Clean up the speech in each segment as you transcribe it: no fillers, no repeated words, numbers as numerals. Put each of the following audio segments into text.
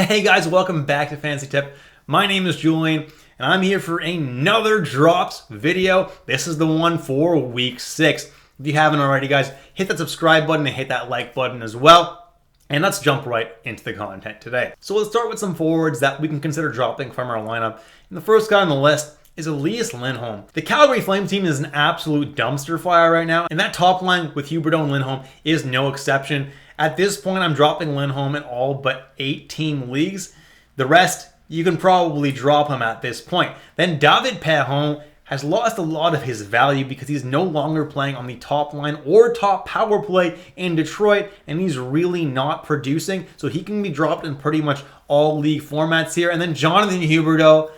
Hey guys, welcome back to Fantasy Tip. My name is Julian, and I'm here for another Drops video. This is the one for week 6. If you haven't already, guys, hit that subscribe button and hit that like button as well. And let's jump right into the content today. So let's start with some forwards that we can consider dropping from our lineup. And the first guy on the list is Elias Lindholm. The Calgary Flame team is an absolute dumpster fire right now, and that top line with Huberdeau and Lindholm is no exception. At this point, I'm dropping Lindholm in all but 8-team leagues. The rest, you can probably drop him at this point. Then David Perron has lost a lot of his value because he's no longer playing on the top line or top power play in Detroit, and he's really not producing, so he can be dropped in pretty much all league formats here. And then Jonathan Huberdeau,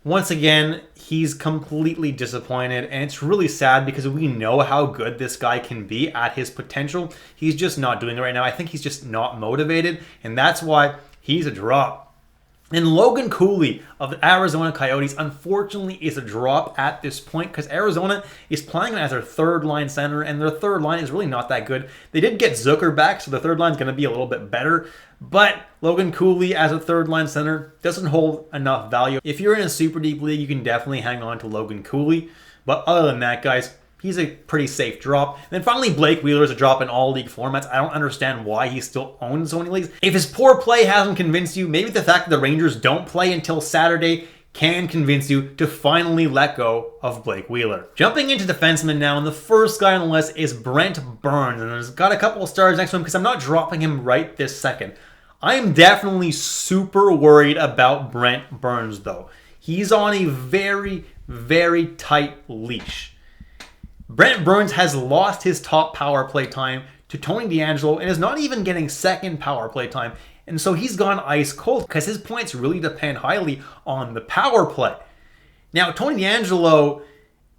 once again, he's completely disappointed, and it's really sad because we know how good this guy can be at his potential. He's just not doing it right now. I think he's just not motivated, and that's why he's a drop. And Logan Cooley of the Arizona Coyotes, unfortunately, is a drop at this point because Arizona is playing as their third line center, and their third line is really not that good. They did get Zucker back, so the third line is going to be a little bit better. But Logan Cooley as a third line center doesn't hold enough value. If you're in a super deep league, you can definitely hang on to Logan Cooley. But other than that, guys, he's a pretty safe drop. And then finally, Blake Wheeler is a drop in all league formats. I don't understand why he's still owned in so many leagues. If his poor play hasn't convinced you, maybe the fact that the Rangers don't play until Saturday can convince you to finally let go of Blake Wheeler. Jumping into defensemen now, and the first guy on the list is Brent Burns. And there's got a couple of stars next to him because I'm not dropping him right this second. I am definitely super worried about Brent Burns, though. He's on a very, very tight leash. Brent Burns has lost his top power play time to Tony DeAngelo and is not even getting second power play time. And so he's gone ice cold because his points really depend highly on the power play. Now, Tony DeAngelo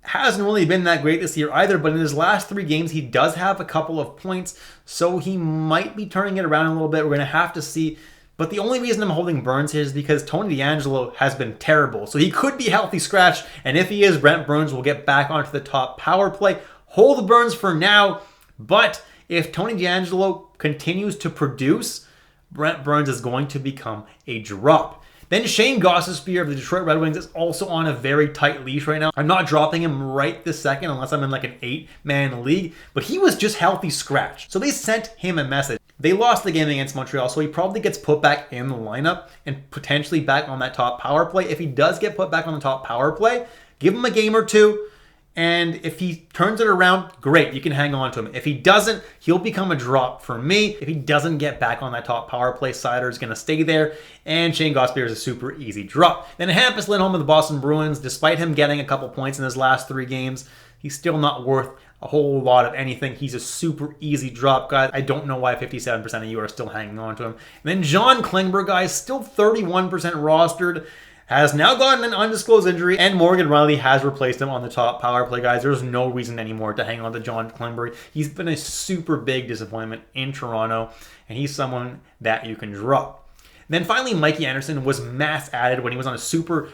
hasn't really been that great this year either, but in his last 3 games, he does have a couple of points, so he might be turning it around a little bit. We're going to have to see. But the only reason I'm holding Burns here is because Tony DeAngelo has been terrible. So he could be healthy scratch, and if he is, Brent Burns will get back onto the top power play. Hold Burns for now, but if Tony DeAngelo continues to produce, Brent Burns is going to become a drop. Then Shane Gostisbehere of the Detroit Red Wings is also on a very tight leash right now. I'm not dropping him right this second unless I'm in like an 8-man league, but he was just healthy scratch. So they sent him a message. They lost the game against Montreal, so he probably gets put back in the lineup and potentially back on that top power play. If he does get put back on the top power play, give him a game or two. And if he turns it around, great, you can hang on to him. If he doesn't, he'll become a drop for me. If he doesn't get back on that top power play, Sider is going to stay there. And Shane Gostisbehere is a super easy drop. Then Hampus Lindholm of the Boston Bruins, despite him getting a couple points in his last 3 games, he's still not worth a whole lot of anything. He's a super easy drop, guys. I don't know why 57% of you are still hanging on to him. And then John Klingberg, guys, still 31% rostered. Has now gotten an undisclosed injury, and Morgan Rielly has replaced him on the top power play, guys. There's no reason anymore to hang on to John Klingberg. He's been a super big disappointment in Toronto, and he's someone that you can drop. And then finally, Mikey Anderson was mass added when he was on a super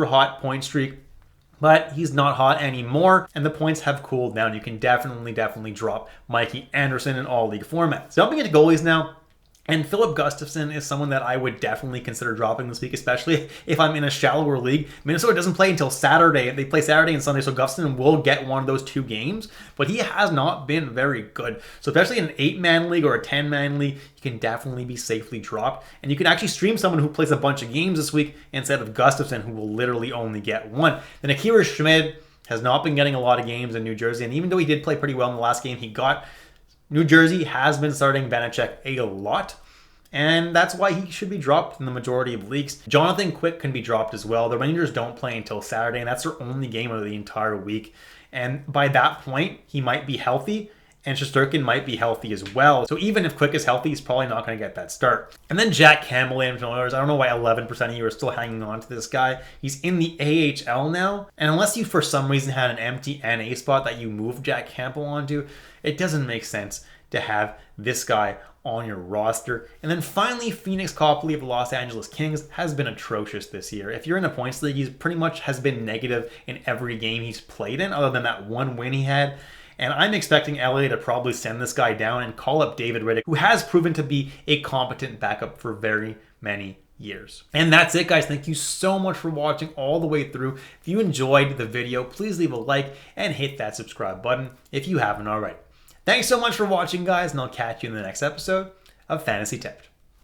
hot point streak, but he's not hot anymore, and the points have cooled down. You can definitely drop Mikey Anderson in all league formats. Jumping into goalies now. And Philip Gustafsson is someone that I would definitely consider dropping this week, especially if I'm in a shallower league. Minnesota doesn't play until Saturday. They play Saturday and Sunday, so Gustafsson will get one of those 2 games, but he has not been very good. So especially in an 8-man league or a 10-man league, you can definitely be safely dropped. And you can actually stream someone who plays a bunch of games this week instead of Gustafsson, who will literally only get 1. Then Akira Schmid has not been getting a lot of games in New Jersey, and even though he did play pretty well in the last game he got, New Jersey has been starting Vanacek a lot, and that's why he should be dropped in the majority of leagues. Jonathan Quick can be dropped as well. The Rangers don't play until Saturday, and that's their only game of the entire week. And by that point, he might be healthy, and Shesterkin might be healthy as well. So even if Quick is healthy, he's probably not going to get that start. And then Jack Campbell, I don't know why 11% of you are still hanging on to this guy. He's in the AHL now, and unless you for some reason had an empty NA spot that you moved Jack Campbell onto, it doesn't make sense to have this guy on your roster. And then finally, Phoenix Copley of the Los Angeles Kings has been atrocious this year. If you're in a points league, he's pretty much has been negative in every game he's played in, other than that 1 win he had. And I'm expecting LA to probably send this guy down and call up David Riddick, who has proven to be a competent backup for very many years. And that's it, guys. Thank you so much for watching all the way through. If you enjoyed the video, please leave a like and hit that subscribe button if you haven't already. Thanks so much for watching, guys, and I'll catch you in the next episode of Fantasy Tipped.